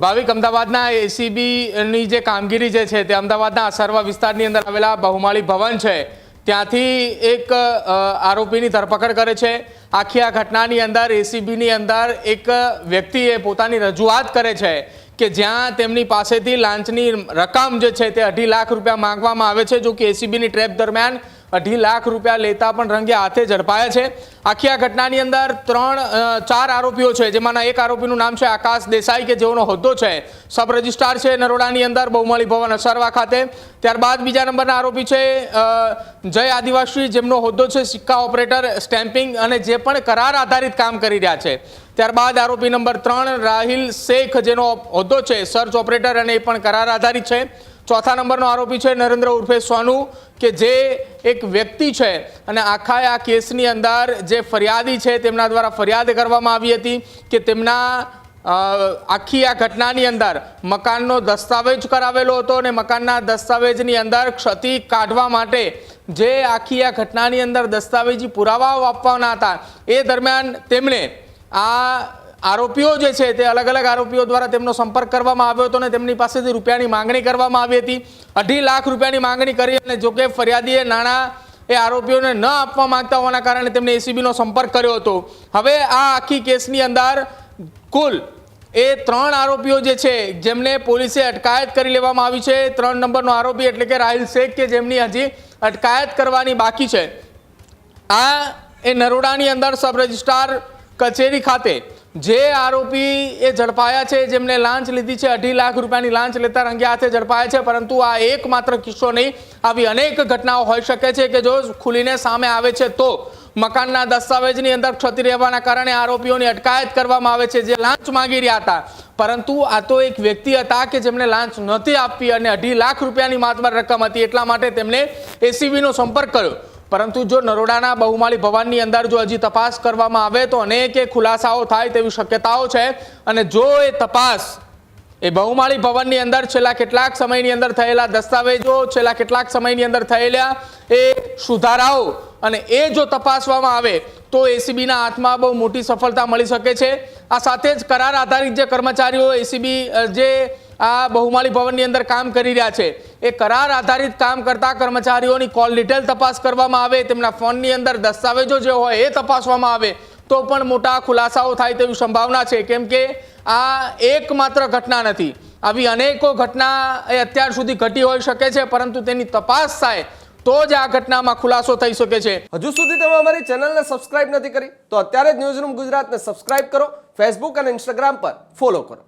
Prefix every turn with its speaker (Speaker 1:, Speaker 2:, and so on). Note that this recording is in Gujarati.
Speaker 1: ભાવિક અમદાવાદના એસીબીની જે કામગીરી જે છે તે અમદાવાદના અસરવા વિસ્તારની અંદર આવેલા બહુમાળી ભવન છે ત્યાંથી એક આરોપીની ધરપકડ કરે છે। આખી આ ઘટનાની અંદર એસીબીની અંદર એક વ્યક્તિએ પોતાની રજૂઆત કરે છે કે જ્યાં તેમની પાસેથી લાંચની રકમ જે છે તે 2.5 લાખ રૂપિયા માંગવામાં આવે છે। જો કે એસીબીની ટ્રેપ દરમિયાન 2.5 લાખ રૂપિયા લેતા પણ રંગે હાથે ઝડપાયા છે। આખી આ ઘટનાની અંદર 4 આરોપીઓ છે, જેમાંના એક આરોપીનું નામ છે આકાશ દેસાઈ કે જેઓનો હોદ્દો છે સબ રજિસ્ટ્રાર છે નરોડાની અંદર બહુમાળી ભવન અસરવા ખાતે। ત્યારબાદ બીજા નંબરના આરોપી છે જય આદિવાસી, જેમનો હોદ્દો છે સિક્કા ઓપરેટર, સ્ટેમ્પિંગ અને જે પણ કરાર આધારિત કામ કરી રહ્યા છે। ત્યારબાદ આરોપી નંબર 3 રાહિલ શેખ, જેનો હોદ્દો છે સર્ચ ઓપરેટર અને એ પણ કરાર આધારિત છે। ચોથા નંબરનો આરોપી છે નરેન્દ્ર ઉર્ફે સોનુ કે જે એક વ્યક્તિ છે અને આખા આ કેસની અંદર જે ફરિયાદી છે તેમના દ્વારા ફરિયાદ કરવામાં આવી હતી કે તેમના આખી આ ઘટનાની અંદર મકાનનો દસ્તાવેજ કરાવેલો હતો અને મકાનના દસ્તાવેજની અંદર ક્ષતિ કાઢવા માટે જે આખી આ ઘટનાની અંદર દસ્તાવેજી પુરાવાઓ આપવાના હતા એ દરમિયાન તેમણે આ આરોપીઓ જે છે તે અલગ અલગ આરોપીઓ દ્વારા તેમનો સંપર્ક કરવામાં આવ્યો હતો અને તેમની પાસેથી રૂપિયાની માંગણી કરવામાં આવી હતી। 2.5 લાખ રૂપિયાની માંગણી કરી અને જોકે ફરિયાદીએ નાણાં એ આરોપીઓને ન આપવા માંગતા હોવાના કારણે તેમણે એસીબીનો સંપર્ક કર્યો હતો। હવે આ આખી કેસની અંદર કુલ એ 3 આરોપીઓ જે છે જેમને પોલીસે અટકાયત કરી લેવામાં આવી છે। 3 નંબરનો આરોપી એટલે કે રાહિલ શેખ કે જેમની હજી અટકાયત કરવાની બાકી છે। આ એ નરોડાની અંદર સબ રજિસ્ટ્રાર કચેરી ખાતે જે આરોપી એ ઝડપાયા છે જેમને લાંચ લીધી છે 2.5 લાખ રૂપિયાની લાંચ લેતા રંગે હાથે ઝડપાયા છે। પરંતુ આ એકમાત્ર કિસ્સો નહીં, આવી અનેક ઘટનાઓ હોઈ શકે છે કે જો ખુલીને સામે આવે છે તો મકાનના દસ્તાવેજની અંદર ક્ષતિ રહેવાના કારણે આરોપીઓની અટકાયત કરવામાં આવે છે જે લાંચ માંગી રહ્યા હતા। પરંતુ આ તો એક વ્યક્તિ હતા કે જેમને લાંચ નહોતી આપવી અને 2.5 લાખ રૂપિયાની માતબર રકમ હતી, એટલા માટે તેમણે એસીબીનો સંપર્ક કર્યો। પરંતુ જો નરોડાના બહુમાળી ભવનની અંદર જો હજી તપાસ કરવામાં આવે તો અનેક ખુલાસાઓ થાય તેવી શક્યતાઓ છે અને જો એ તપાસ એ બહુમાળી ભવનની અંદર છેલ્લા કેટલાક સમયની અંદર થયેલા દસ્તાવેજો, છેલ્લા કેટલાક સમયની અંદર થયેલા એ સુધારાઓ અને એ જો તપાસવામાં આવે તો એસીબીના હાથમાં બહુ મોટી સફળતા મળી શકે છે। આ સાથે જ કરાર આધારિત જે કર્મચારીઓ એસીબી જે આ બહુમાળી ભવનની અંદર કામ કરી રહ્યા છે એ કરાર આધારિત કામ કરતા કર્મચારીઓની કોલ ડિટેલ તપાસ કરવામાં આવે, તેમના ફોનની અંદર દસ્તાવેજો જે હોય એ તપાસવામાં આવે તો પણ મોટા ખુલાસાઓ થાય તેવી સંભાવના છે। કેમ કે આ એકમાત્ર ઘટના નથી, આવી અનેકો ઘટના એ અત્યાર સુધી ઘટી હોઈ શકે છે, પરંતુ તેની તપાસ થાય તો જ આ ઘટનામાં ખુલાસો થઈ શકે છે।
Speaker 2: હજુ સુધી તમે અમારી ચેનલને સબસ્ક્રાઇબ નથી કરી તો અત્યારે જ ન્યૂઝરૂમ ગુજરાતને સબસ્ક્રાઇબ કરો, ફેસબુક અને ઇન્સ્ટાગ્રામ પર ફોલો કરો।